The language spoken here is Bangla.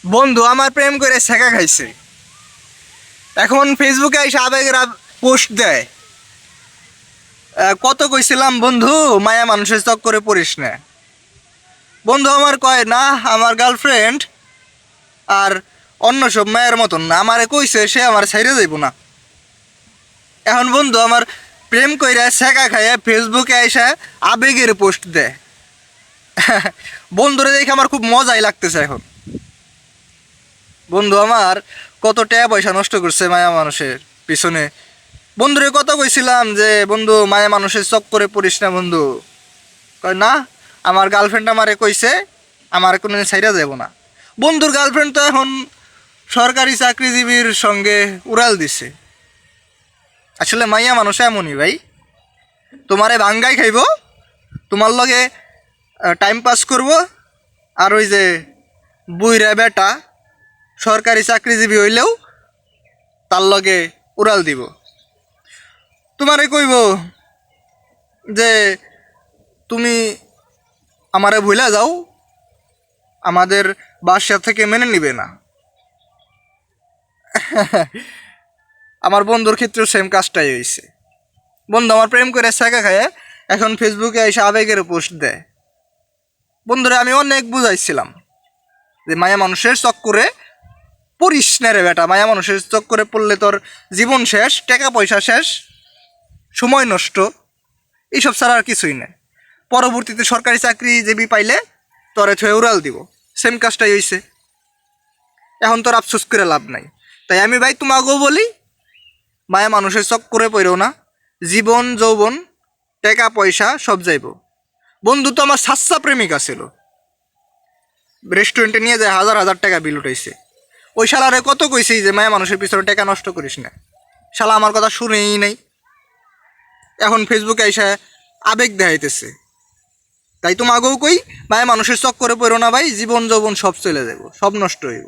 বন্ধু আমার প্রেম করে ছেঁকা খাইছে, এখন ফেসবুকে এসে আবেগের পোস্ট দেয়। কত কইছিলাম বন্ধু মায়া মানুষের চক্করে পড়িস না। বন্ধু আমার কয় না, আমার গার্লফ্রেন্ড আর অন্য সব মায়ের মতন না, আমারে কইছে সে আমার ছাইরে যাইব না। এখন বন্ধু আমার প্রেম কইরা ছেঁকা খাইয়া ফেসবুকে এসে আবেগের পোস্ট দেয়। বন্ধুরে দেখে আমার খুব মজাই লাগতেছে এখন। বন্ধু আমার কত টাকা পয়সা নষ্ট করছে মায়া মানুষের পিছনে। বন্ধুরে কত কইছিলাম যে বন্ধু মায়া মানুষের চক্করে পড়িস না বন্ধু। কয় না, আমার গার্লফ্রেন্ড আমারে কইছে আমার কোনোদিন ছাইরা যাব না। বন্ধুর গার্লফ্রেন্ড তো এখন সরকারি চাকরিজীবীর সঙ্গে উড়াল দিছে। আসলে মাইয়া মানুষ এমনই ভাই, তোমারে ভাঙ্গাই খাইব, তোমার লগে টাইম পাস করব, আর ওই যে বুইরা বেটা সরকারি চাকরিজীবী হইলেও তার লগে উড়াল দিব। তোমারে কইব যে তুমি আমারে ভুলা যাও, আমাদের বাসা থেকে মেনে নিবে না। আমার বন্ধুর ক্ষেত্রেও সেম কাজটাই হয়েছে। বন্ধু আমার প্রেম করে ছেঁকা খায়, এখন ফেসবুকে এসে আবেগের পোস্ট দেয়। বন্ধুরা আমি অনেক বুঝাইছিলাম যে মায়া মানুষের চক্করে পড়িস না রে বেটা, মায়া মানুষের চক্করে পড়লে তোর জীবন শেষ, টাকা পয়সা শেষ, সময় নষ্ট, এইসব ছাড়া আর কিছুই নেই। পরবর্তীতে সরকারি চাকরিজীবী পাইলে তোরে থয়ে উড়াল দিব। সেম কাজটাই হয়েছে, এখন তোর আফসোস করে লাভ নাই। তাই আমি ভাই তোমাকেও বলি, মায়া মানুষের চক্করে পড়েও না, জীবন যৌবন টাকা পয়সা সব যাইব। বন্ধু তো আমার সাচ্চা প্রেমিকা ছিল, রেস্টুরেন্টে নিয়ে যায় হাজার হাজার টাকা বিল উঠাইছে। ওই শালারে কত কইছি যে মায়া মানুষের পিছনে টাকা নষ্ট করিস না, শালা আমার কথা শুনেই নাই। এখন ফেসবুকে এসে আবেগ দেখাইতেছে। তাই তোমাকেও কই, মায়া মানুষের চক্করে পড়ো না ভাই, জীবন যৌবন সব চলে যাব, সব নষ্ট হইব।